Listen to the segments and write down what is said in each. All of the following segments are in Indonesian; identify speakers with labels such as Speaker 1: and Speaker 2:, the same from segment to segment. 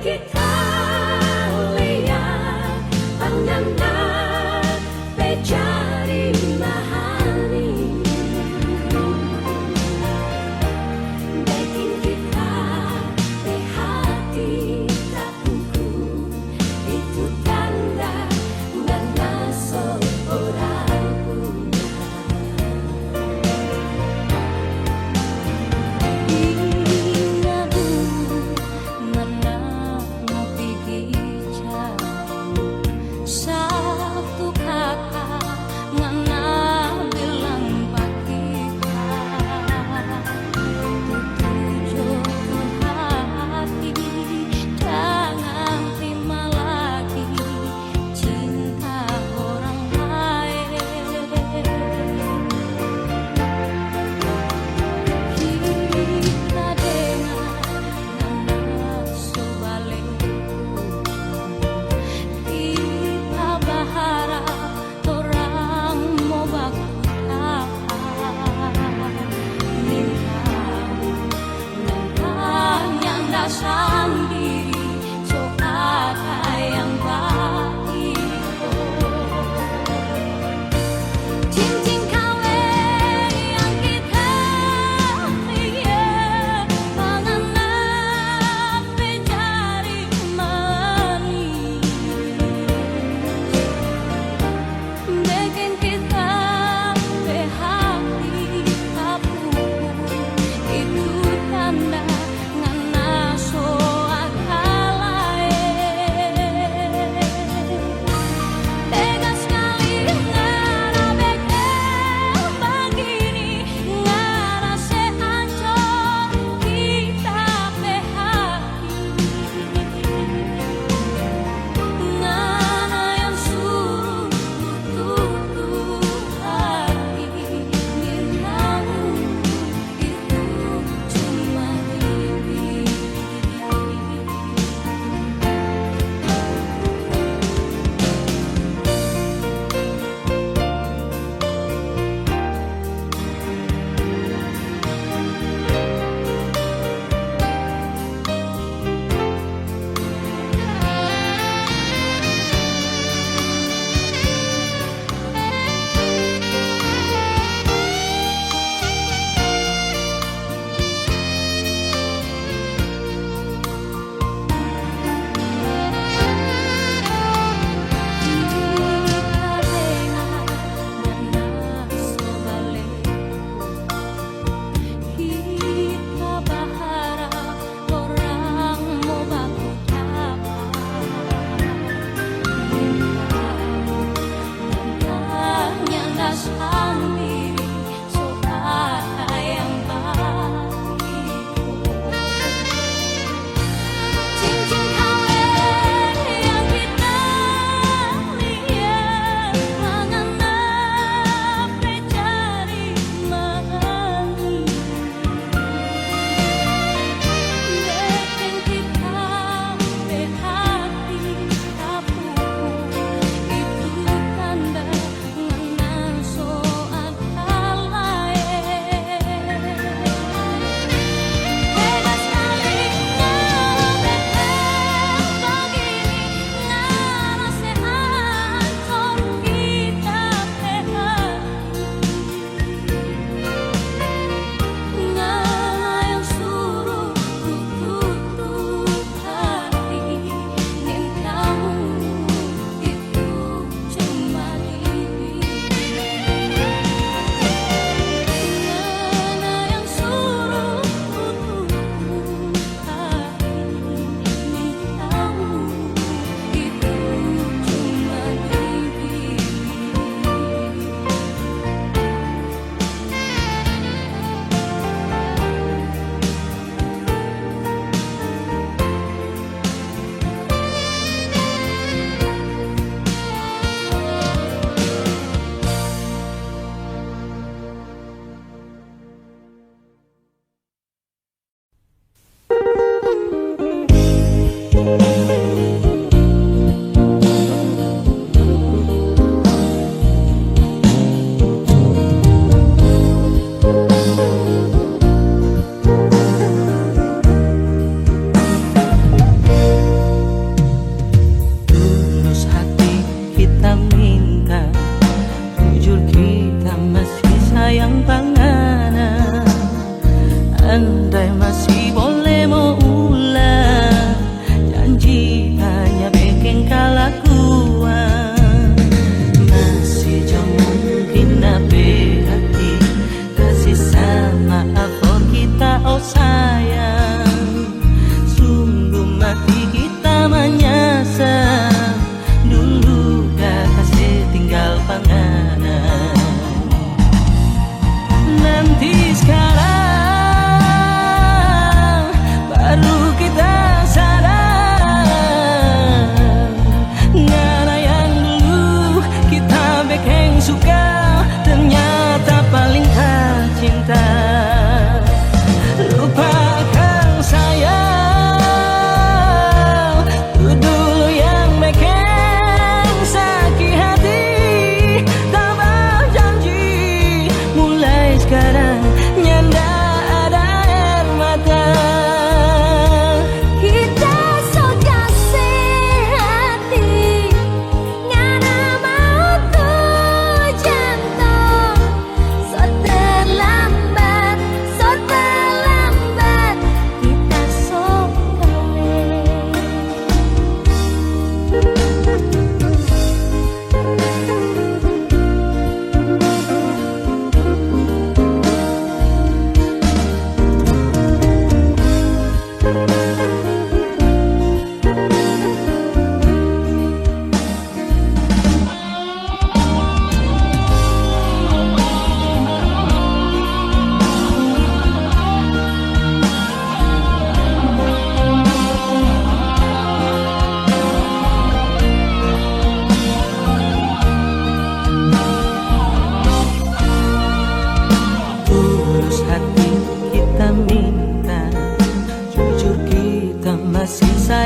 Speaker 1: kita lihat pandangan cari mahali, bikin kita hati tak kuku, itu tanda mana seorang punya. Ingat dulu mana ngopi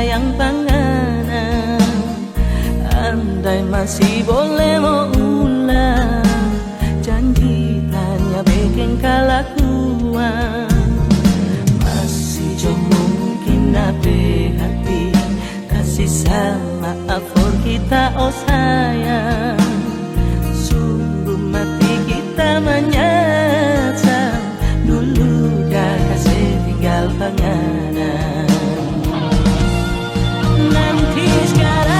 Speaker 2: sayang panganan. Andai masih boleh mau ulang, janji tanya bikin kelakuan. Masih jauh mungkin nabe hati kasih sama afor kita oh sayang. Sungguh mati kita menyesal dulu dah kasih tinggal panganan. Nanti sekarang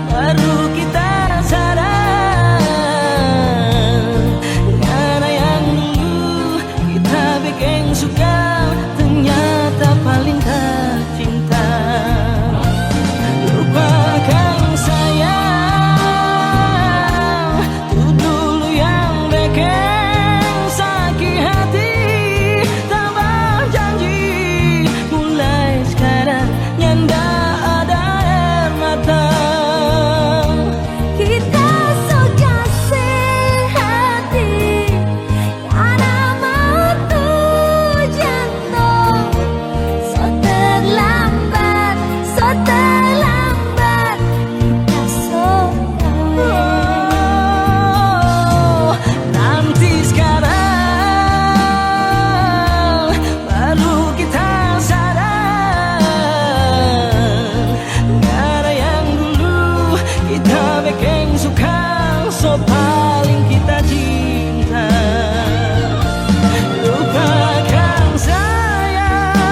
Speaker 2: baru kita sadar, karena yang dulu kita bikin suka ternyata paling tak cinta. Lupakan sayang, itu dulu yang bikin sakit hati. Tambah janji, mulai sekarang nyanda ada air mata.
Speaker 1: Kita so kasih hati, karena mau tuh jantung. So terlambat, kita so
Speaker 2: Oh, nanti sekarang baru kita sadar, karena yang dulu kita bikin suka, so paling kita cinta. Lupakan sayang,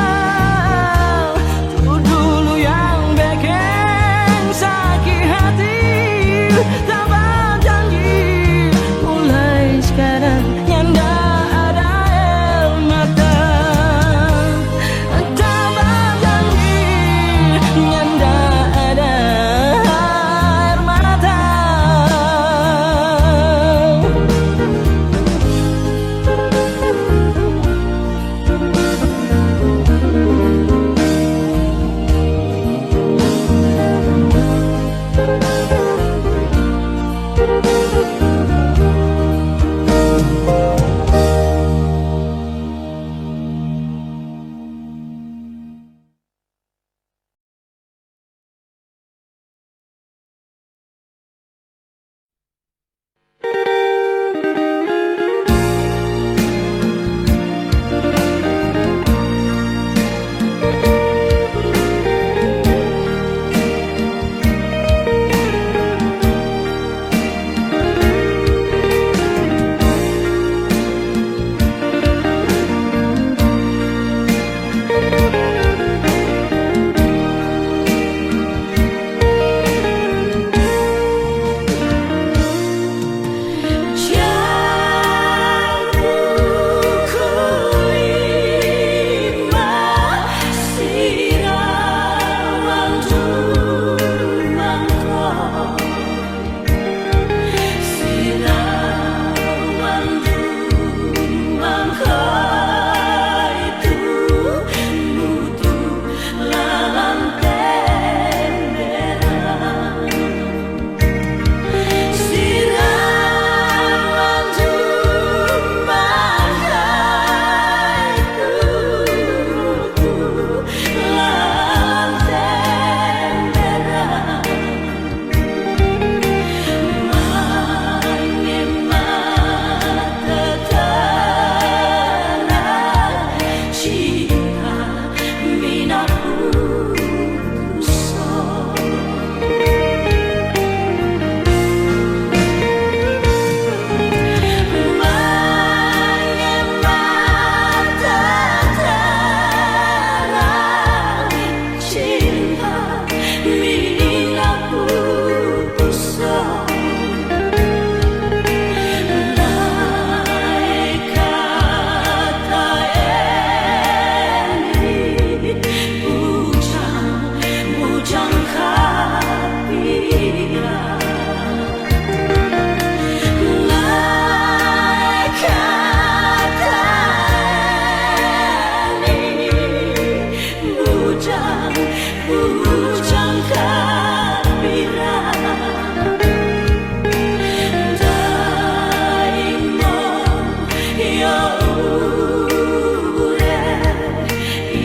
Speaker 2: itu dulu yang bikin sakit hati. Tambah janji, mulai sekarang nyanda ada air mata. Tambah janji, nyanda ada air mata.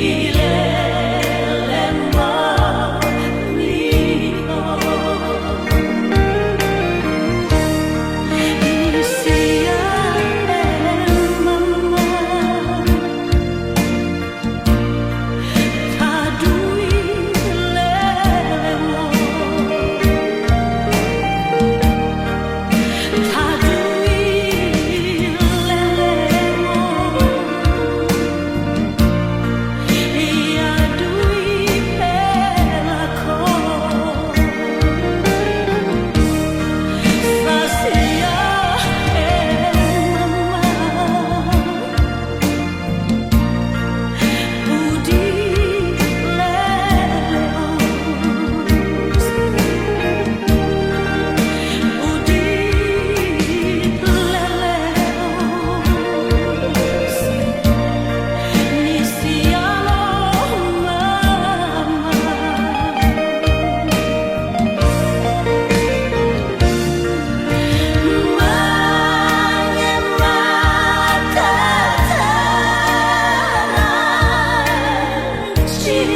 Speaker 1: Ile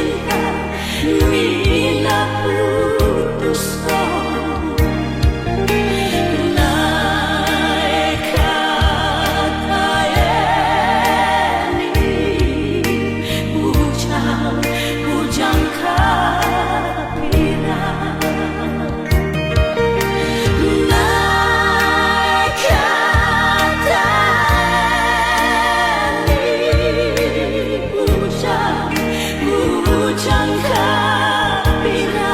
Speaker 1: cinta bila putus naik kata ini bujang kapira naik kata ini bujang kapira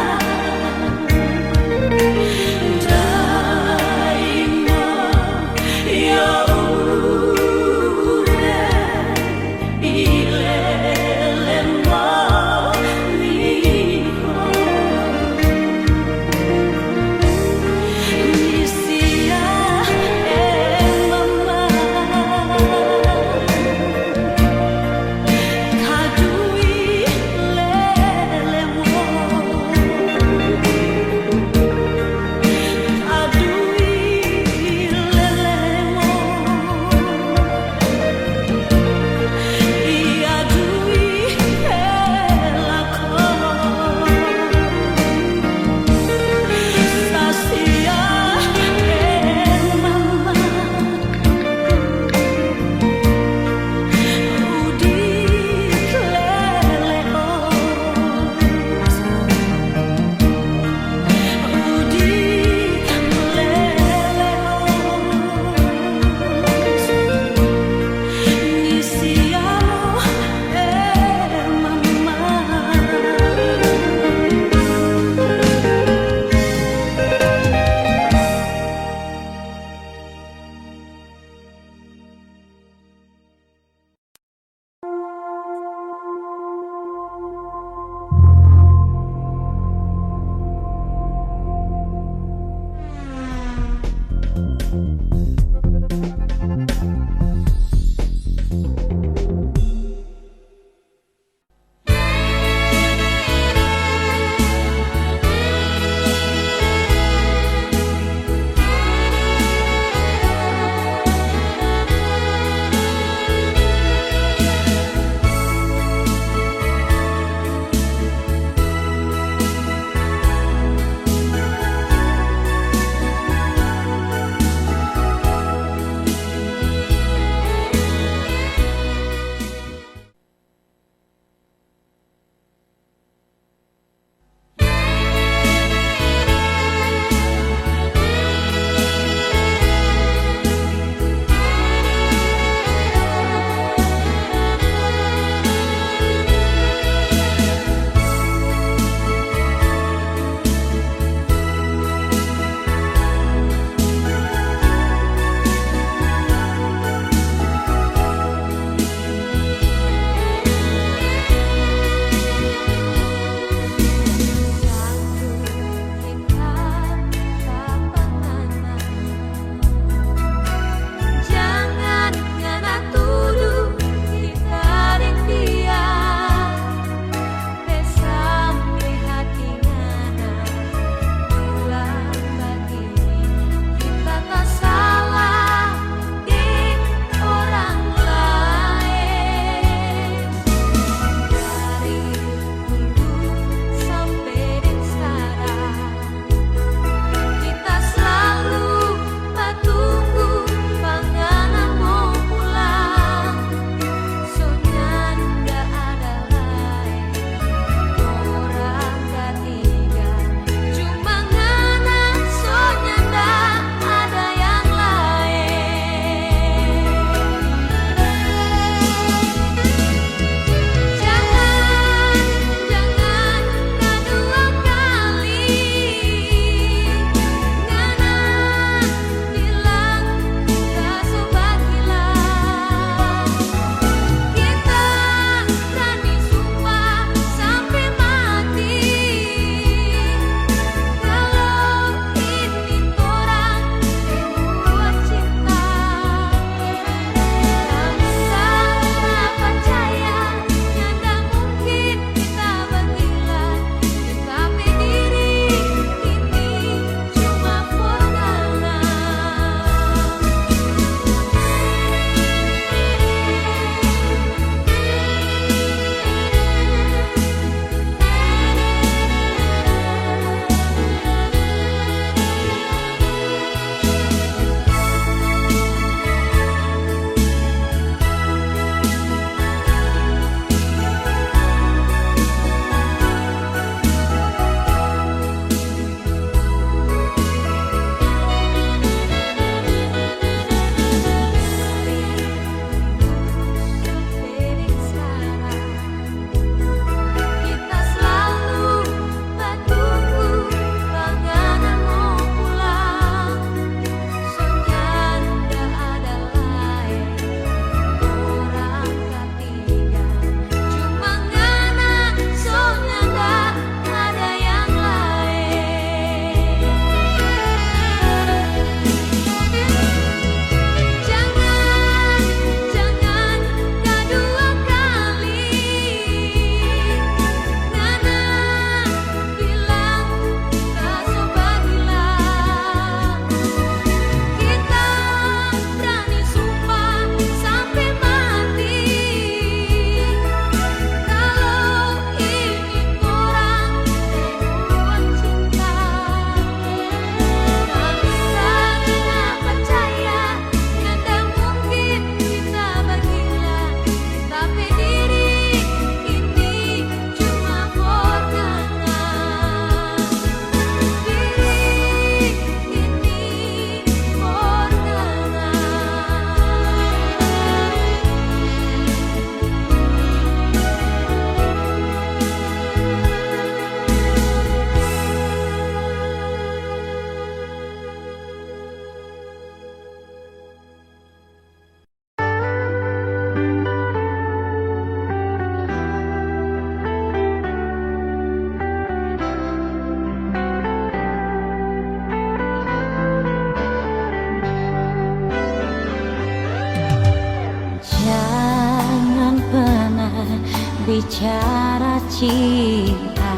Speaker 1: bicara cinta,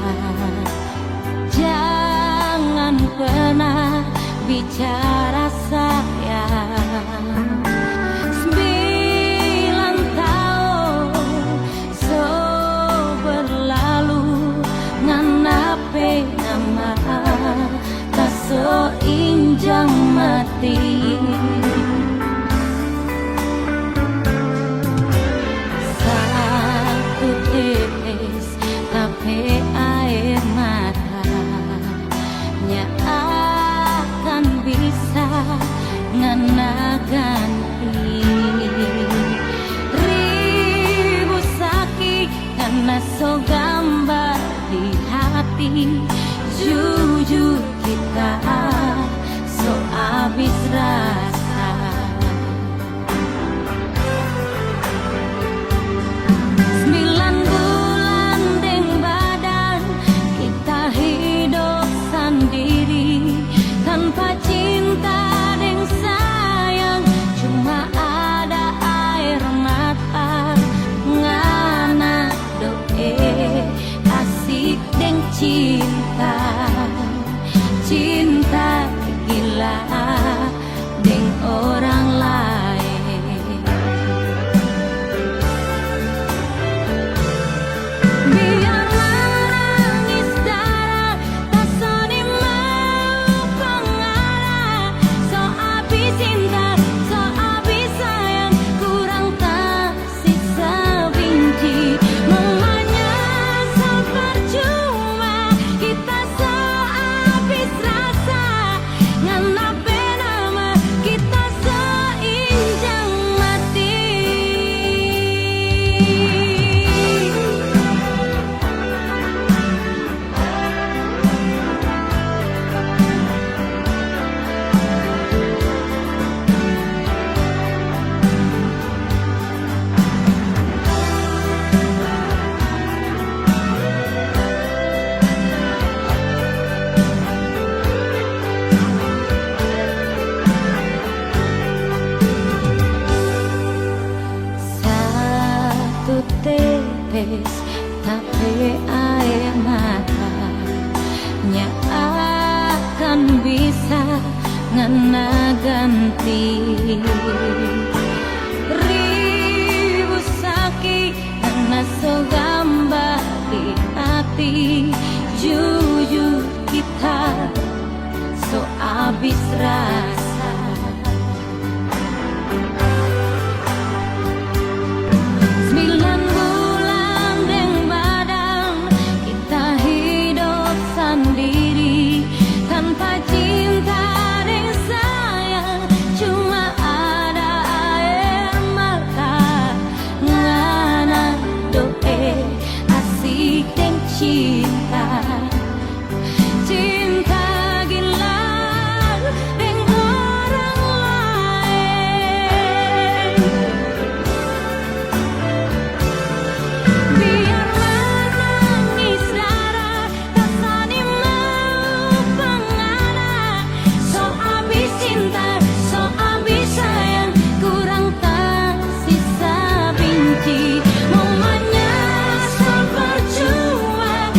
Speaker 1: jangan pernah bicara sayang. 9 tahun so berlalu nganape nama tak so injang mati. Satu tetes tapi air mata nya akan bisa ngana ganti ribu sakit karena so gambar di hati. Jujur kita so habis rasa. 9 bulan deng badan kita hidup sendiri tanpa cinta deng sayang, cuma ada air mata ngana doe asik deng cinta. Cinta gila deng orang lain. Biar menangis darah tak soni mau pengarah. So habis cinta, so habis sayang, kurang tak sisa benci. Mamanya so percuma kita so habis rasa. Nganape nama kita so injang mati. Satu tetes tapi air mata nya akan bisa ngena ganti ribu sakit karena so gambar di hati. Jujur kita so habis rasa. 9 bulan deng badan kita hidup sendiri tanpa cinta deng sayang, cuma ada air mata ngana doe asik deng cinta. Cinta gila deng orang lain. Biar menangis darah tak soni mau pengarah. So habis cinta, so habis sayang, kurang tak sisa benci. Mamanya so percuma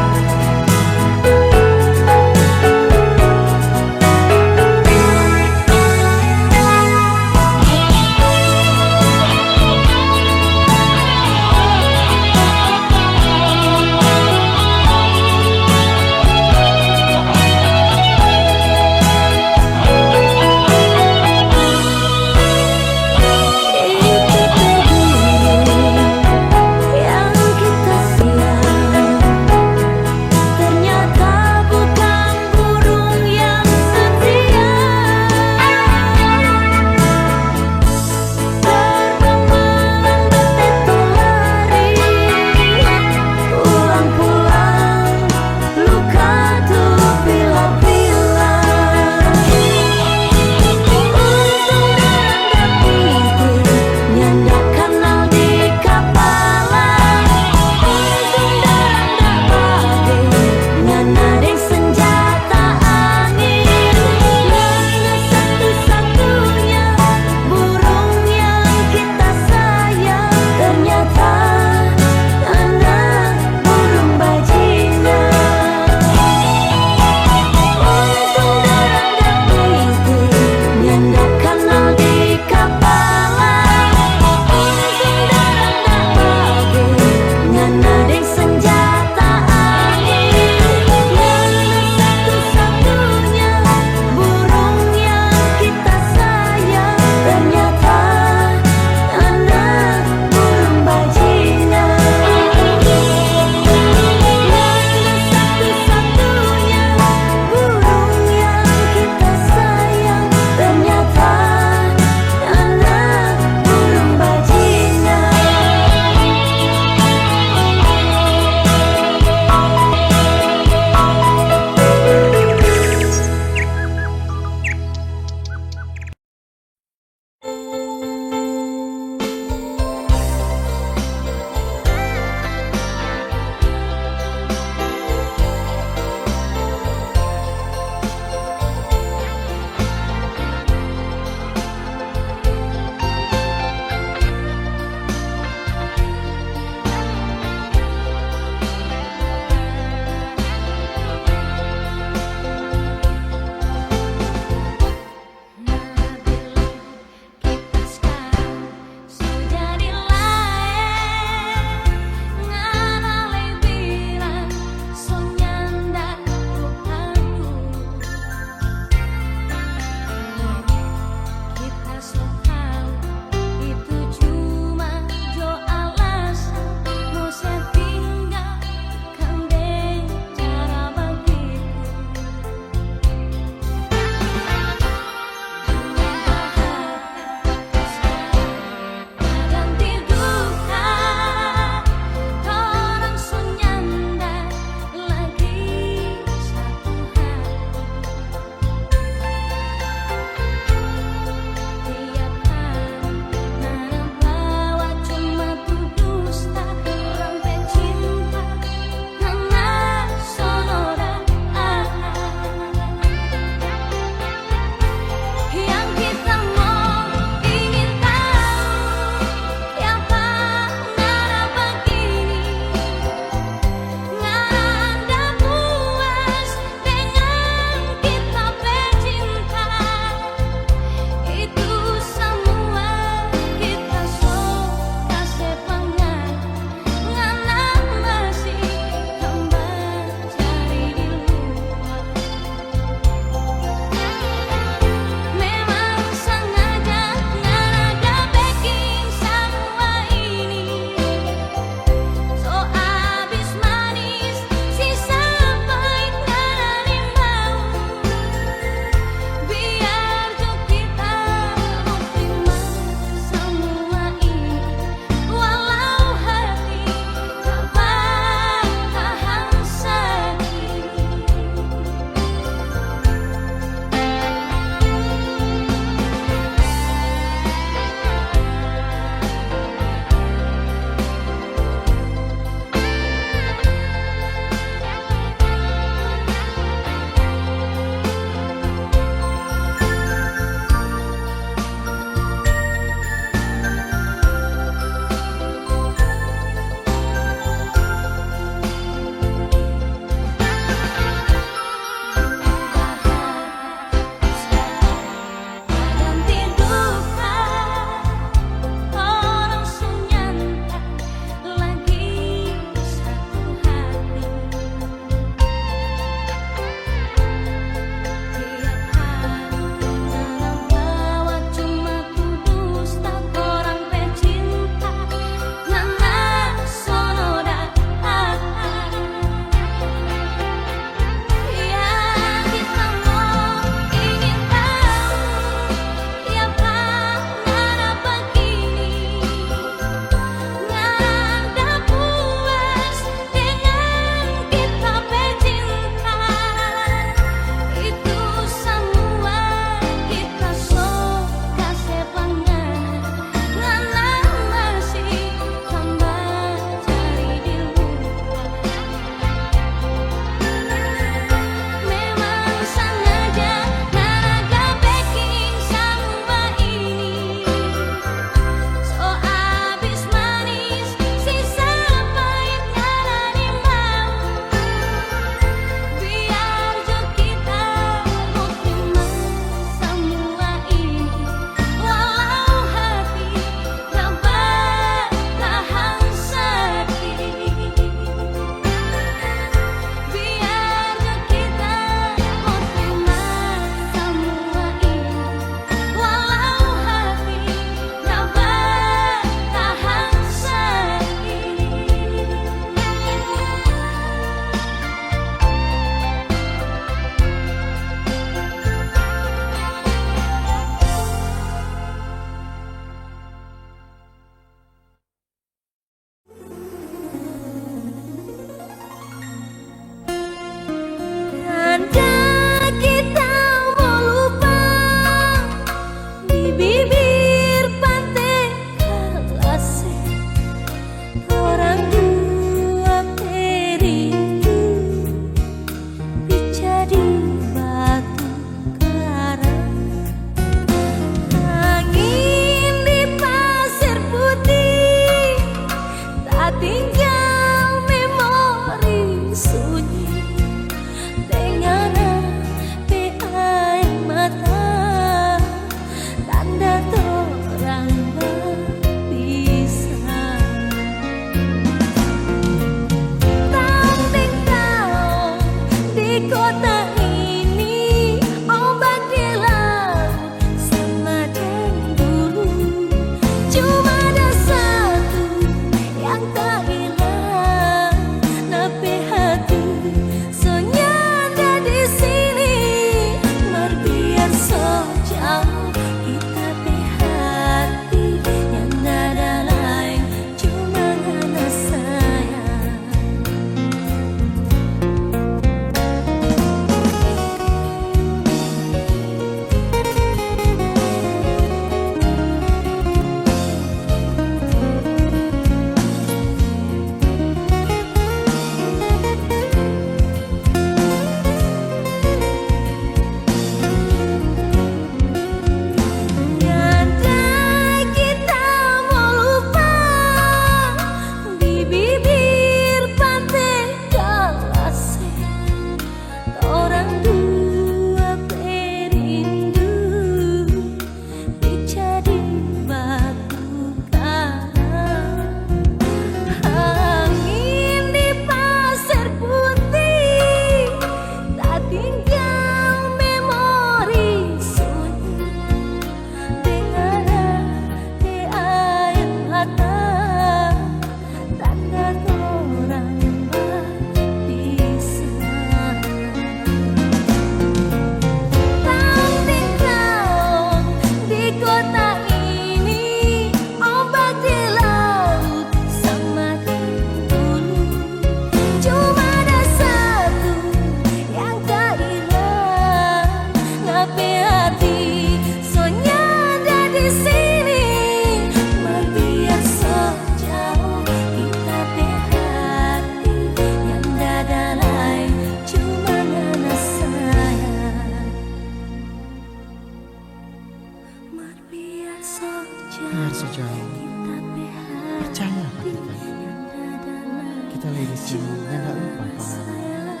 Speaker 2: di sini nggak lupa pengalaman.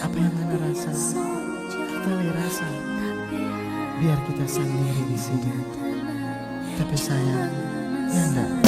Speaker 2: Apa yang Nana rasa, kita rasa. Biar kita sendiri di sini. Tapi sayang, Nana.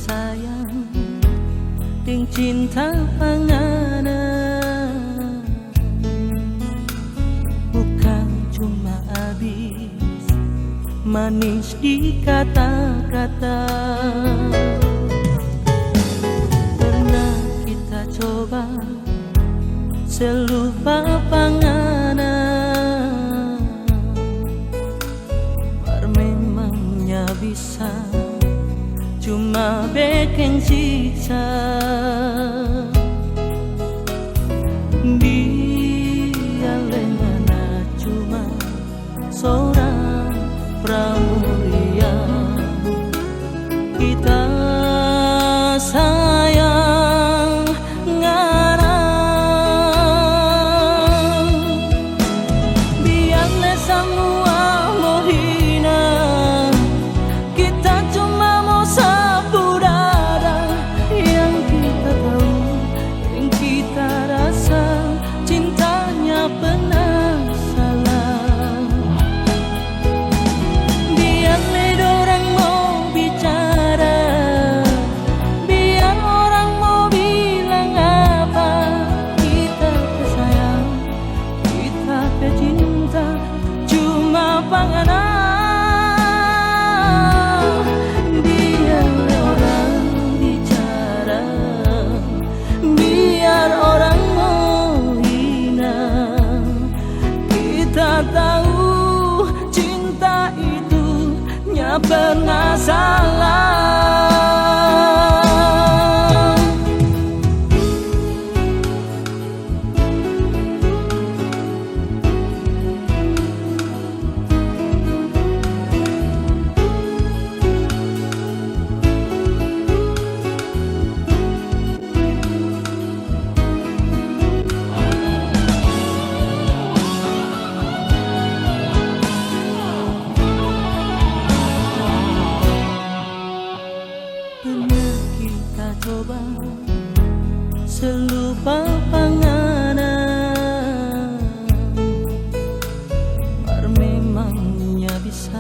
Speaker 3: Sayang ding cinta pangana, bukan cuma habis manis di kata-kata. Pernah kita coba selupa pangana, mar memangnya bisa cuma bikin siksa. Biar Nana cuma seorang pramuria, kita sayang ngarang. Biarlah semua mau hina, kita cuma mau sapu dada. Yang kita tahu, yang kita rasa, cintanya pernah salah. Biarlah orang mau bicara, biar orang mau bilang apa, kita sayang, kita cinta, cuma panganan. Tahu cinta itu nya pernah salah. Coba selupa pangana, mar memangnya bisa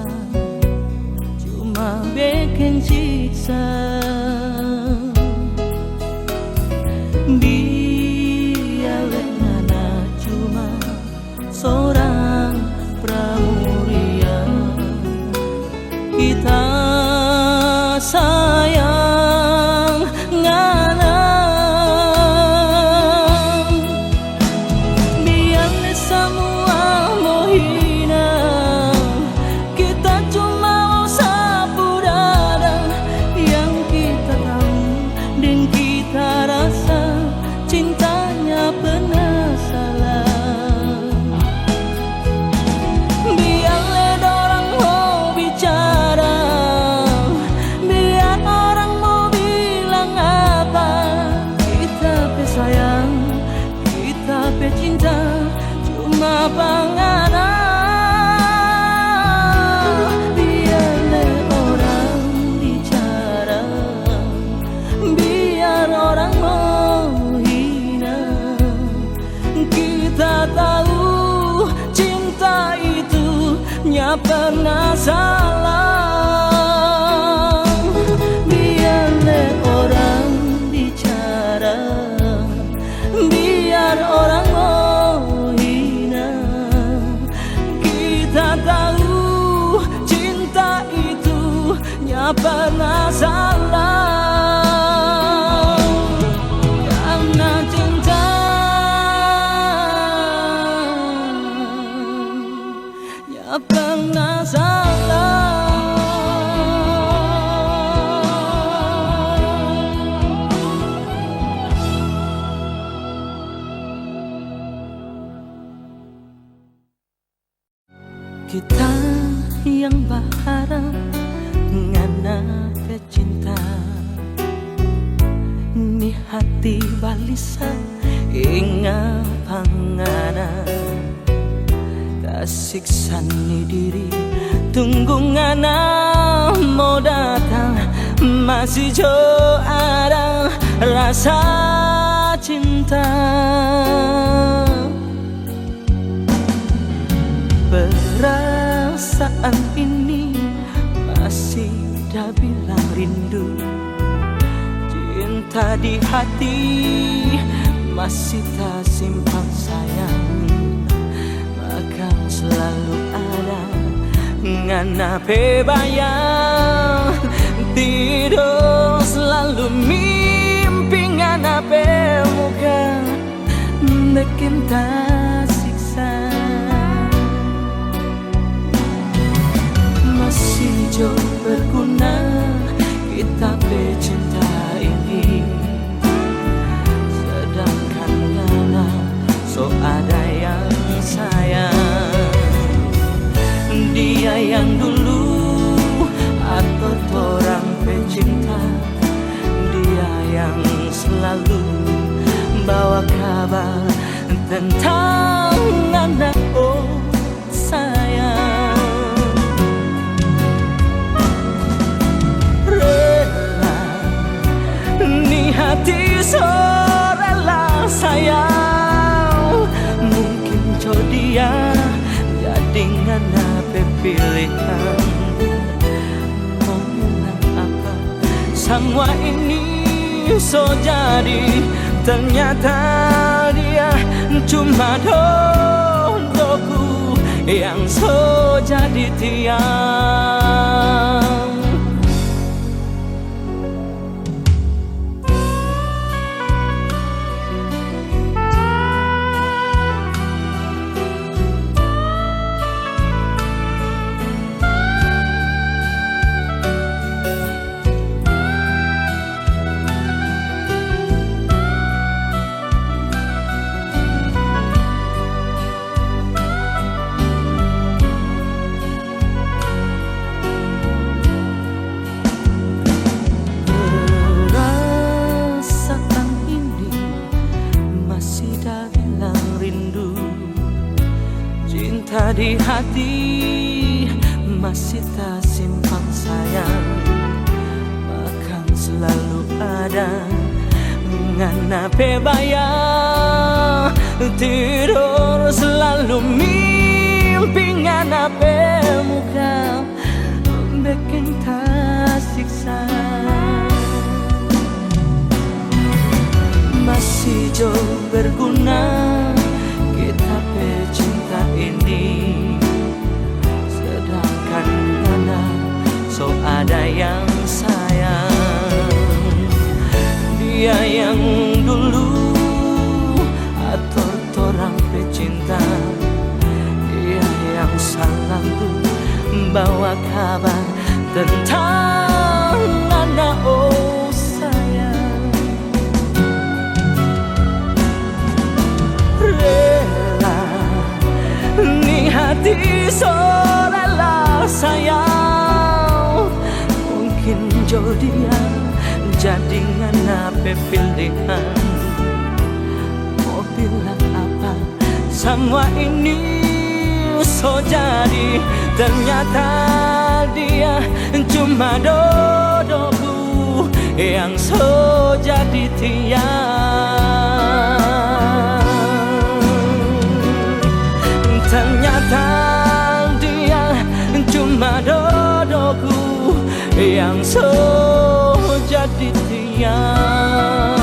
Speaker 3: cuma bikin siksa. Biarlah Nana cuma seorang pramuria, kita sayang ngarang. Biarlah semua mau hina, kita cuma mau sapu dada. Yang kita tahu dan kita rasa, cintanya pernah salah. Biarlah orang mau bicara, biar orang mau bilang apa, kita sayang, kita cinta, cuma panganan. Biarlah orang bicara, biar orang mau hina, kita tahu cinta itu nya pernah salah. Biarlah orang nya pernah salah. Karena cinta nya pernah salah. Kita yang berharap ngana pecinta, ni hati balisa inga pangana, kasiksa ni diri tunggu ngana mau datang, masih jo ada rasa cinta. Perasaan ini masih dah bilang rindu, cinta di hati masih tak simpan sayang, maka selalu ada ngana bayang, tidur selalu mimpi ngana muka bikin tak siksa. Masih jauh berguna kita bercinta ini, sedangkan ngana so ada yang sayang. Dia yang dulu atau orang pecinta, dia yang selalu bawa kabar tentang ngana, oh sayang. Hati so rela sayang, mungkin jo dia jadi ngana pilihan. Mau bilang apa, semua ini so jadi, ternyata dia cuma dodoku yang so jadi tiang. Cinta di hati masih tak simpan sayang, akan selalu ada ngana bayang, tidur selalu mimpi ngana muka bikin tak siksa. Masih jauh berguna kita pecinta ini, sedangkan ngana so ada yang sayang. Dia yang dulu atau orang pecinta, dia yang selalu bawa kabar tentang ngana, oh sayang. Ni hati so rela sayang, mungkin jo dia jadi ngana pilihan. Mau bilang apa, semua ini so jadi, ternyata dia cuma dodoku yang so jadi tiang. Ternyata dia cuma dodoku yang so jadi tiang.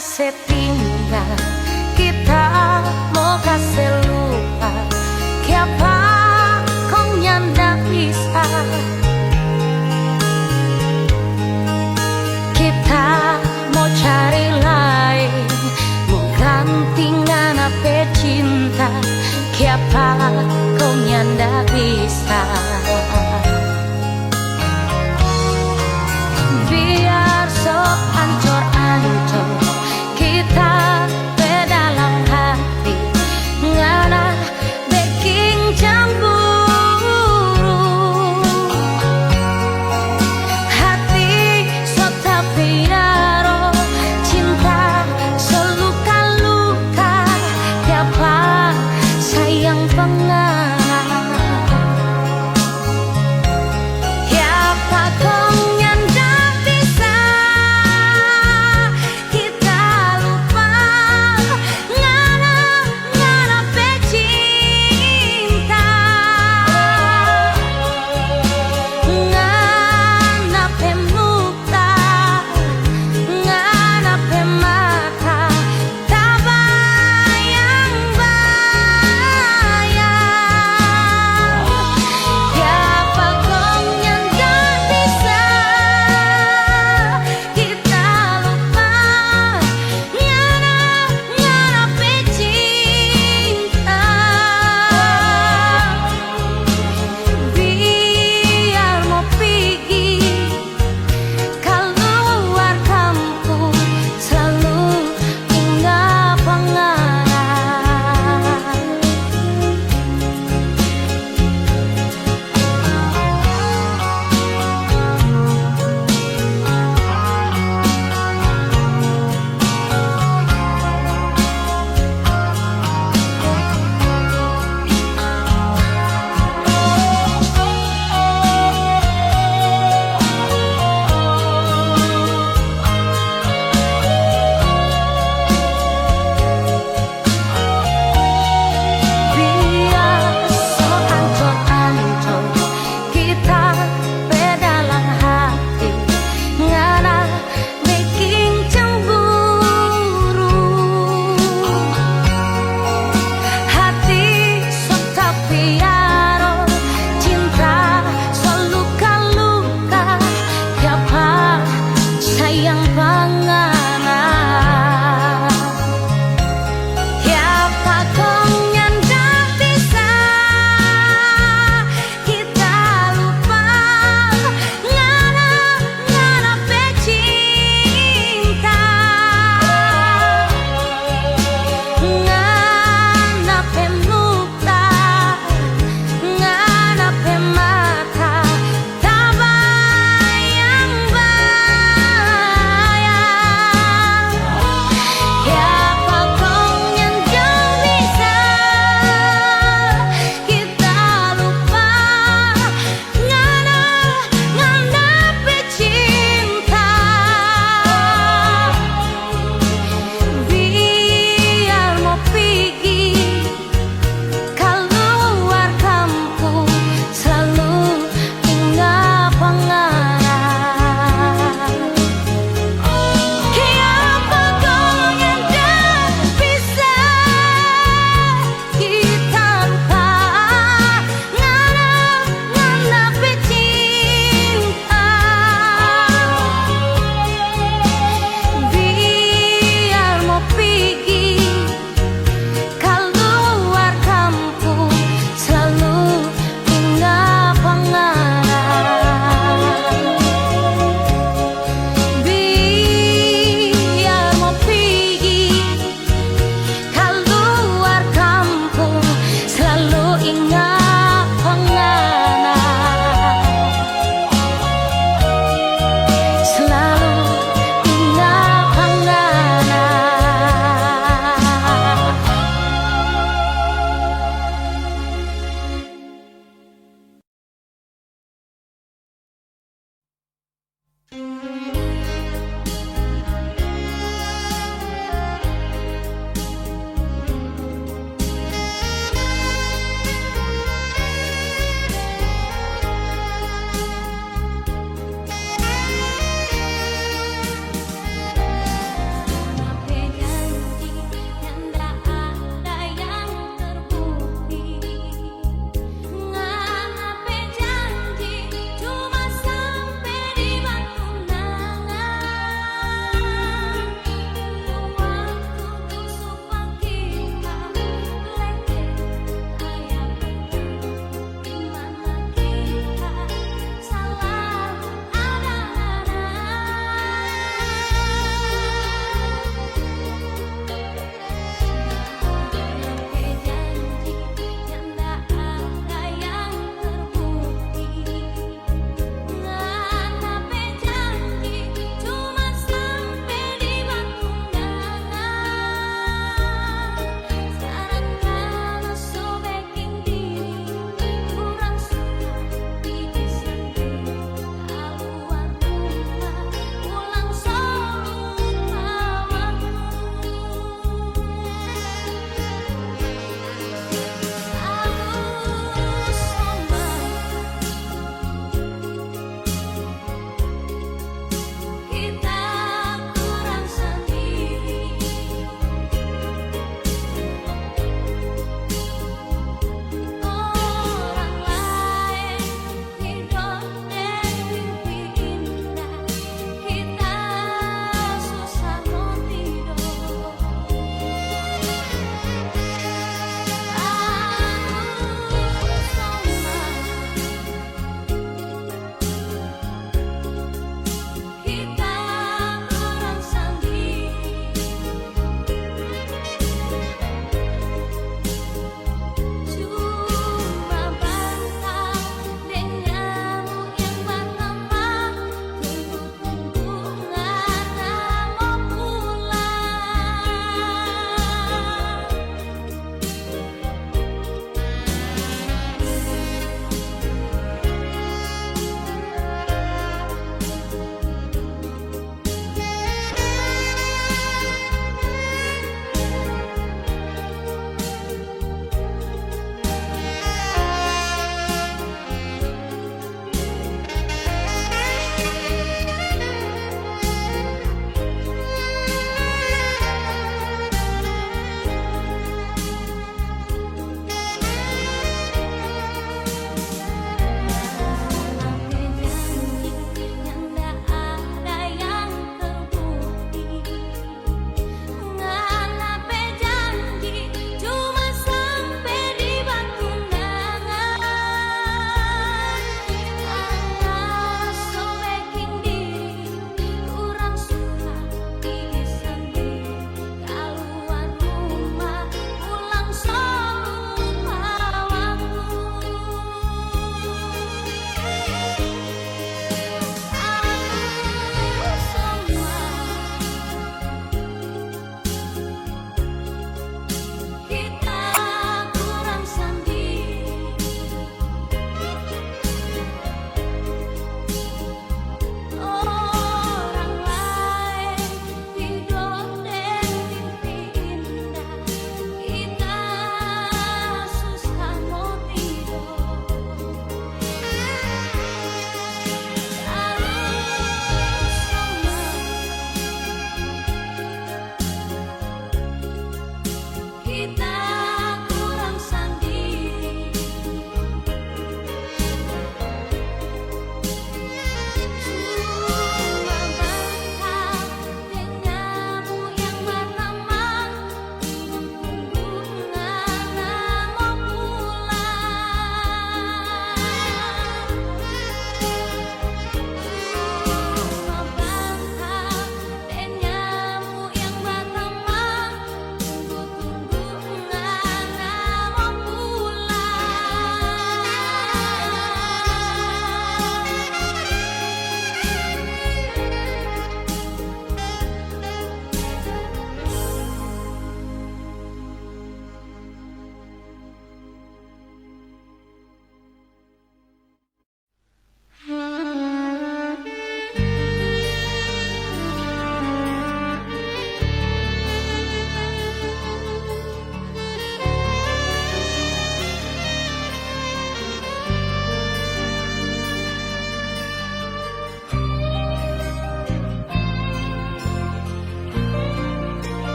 Speaker 1: kasih tinggal, kita mau kasih lupa, siapa kau nyanda bisa. Kita mau cari lain, mau gantingan apa cinta, siapa kau nyanda bisa. Biar sok ancur-ancur kita dalam hati, ngana baking cemburu.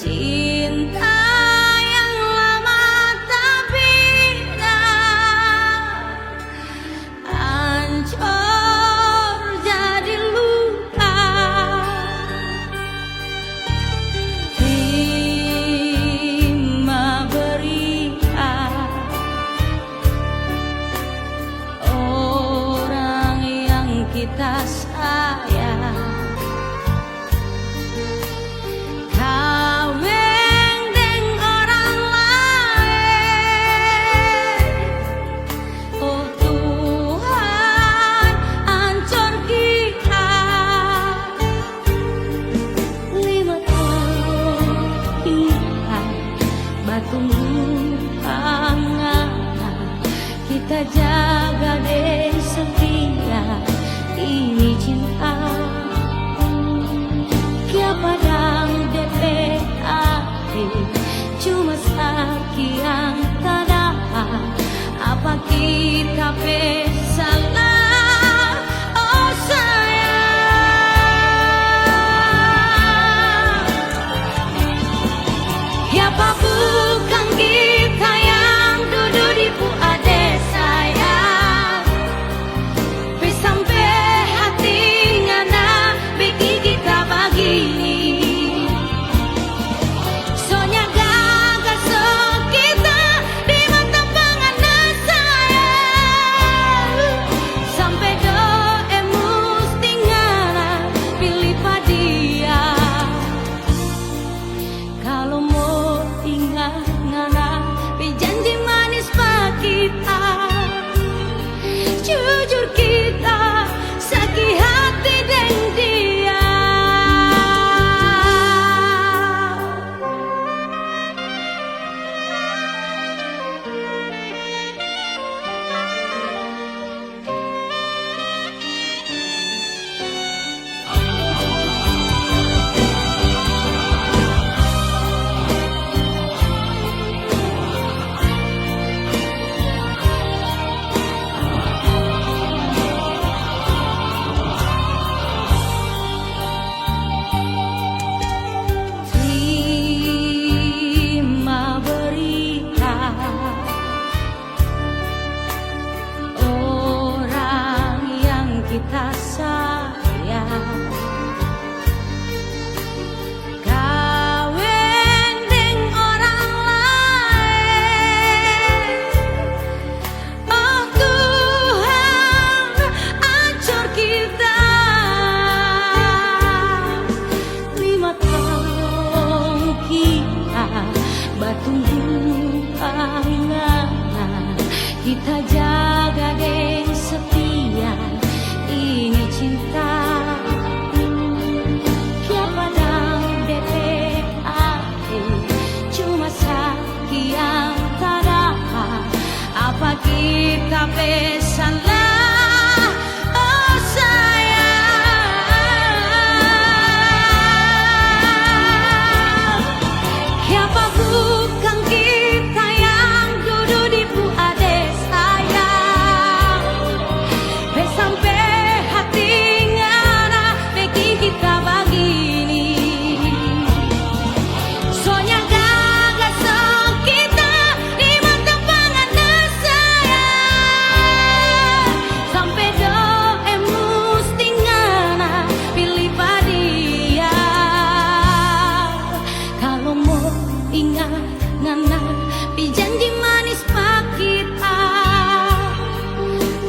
Speaker 1: cinta yang lama tak bina, hancur jadi luka. Terima berikan orang yang kita sayang. Kita jaga deh setia ini cinta. Kia padang DP hati cuma sekian tak dapat. Apa kita salah? Oh sayang, siapa bukan kita yang duduk di puade sayang. Sampai hati ngana bagi kita begini. Soalnya gagal so kita di mata pengantin sayang. Sampai doa mesti ngana pilih padia. Kalau mau ingat ngana janji manis pak kita. Jujur kita sakit hati dengan dia. Terima berita orang yang kita sayang. Kawin dengan orang lain. Oh Tuhan, hancur kita. 5 tahun kita batunggu angan. Kita jaga deh setia ini cinta. Kia padang DP hati cuma sekian tak dapat. Apa kita salah? Oh sayang, siapa bukan kita yang duduk di puade sayang. Sampai hati ngana bagi kita begini. Soalnya gagal so kita di mata pengantin sayang. Sampai doa mesti ngana pilih padia. Kalau mau ingat ngana janji manis pak kita.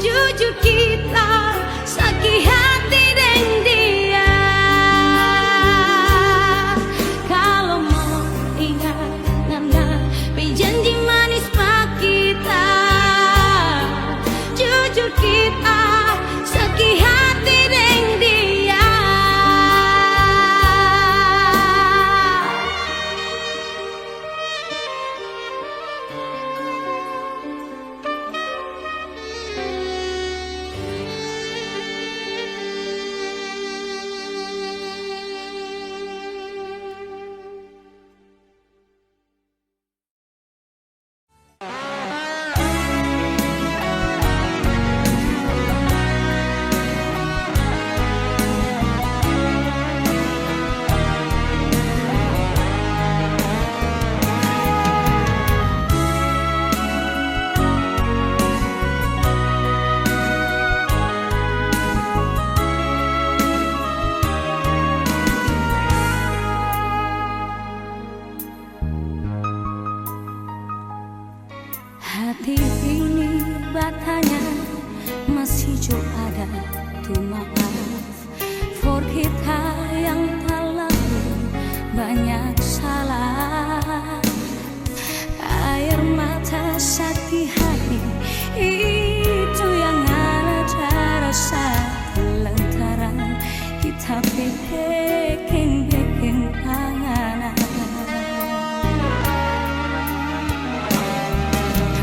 Speaker 1: Jujur kita sakit hati dengan dia. Kalau mau ingat ngana janji manis pak kita. Jujur kita sakit hati dengan dia. hati ini batanya masih jauh ada tuh maaf for kita yang terlalu banyak salah. Air mata sakit hati itu yang ada rasa lantaran kita bikin panganan.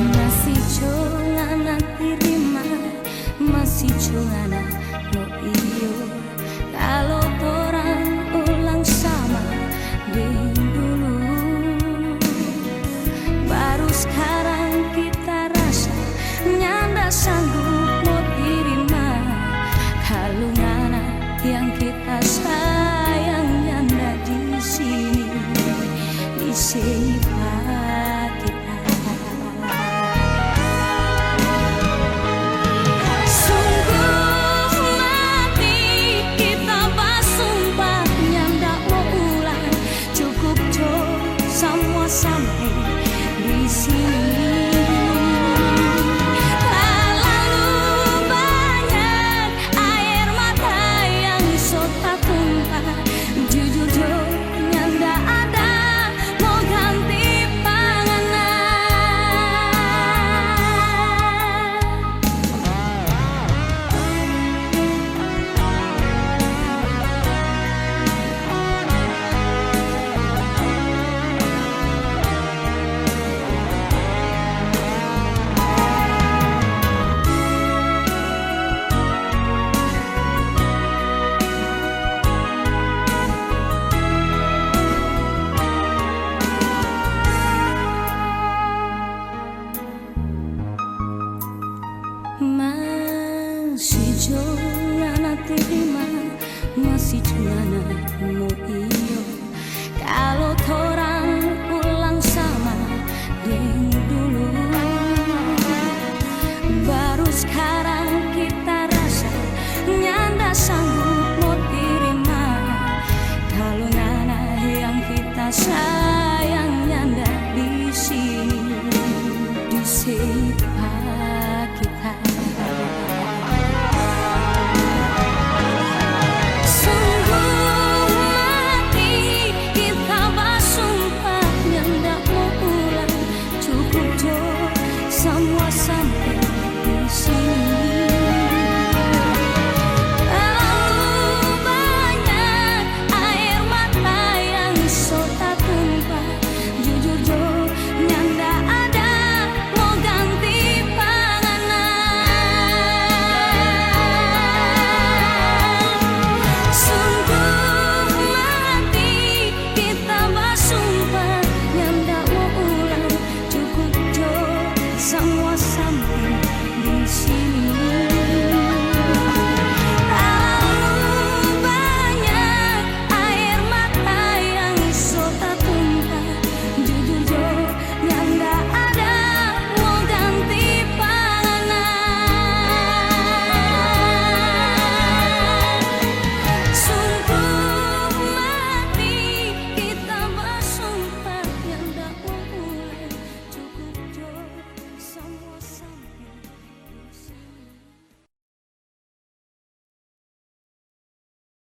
Speaker 1: Masih jangan terima, masih jangan no iyo. Kalau orang ulang sama dengan dulu, baru sekarang kita rasa nyanda sanggup mau terima. Kalau ngana yang kita sayang nyanda di sini Pak kita. Sungguh mati kita bersumpah nyanda mau ulang, cukup tuh semua sampai di sini. Terlalu banyak air mata yang sota tumpah, jujur nyanda ada mau ganti panganan. Masih jangan terima, masih jangan mau iyo. Kalau orang ulang sama yang dulu, baru sekarang kita rasa nyanda sanggup mau terima. Kalau nana yang kita sayang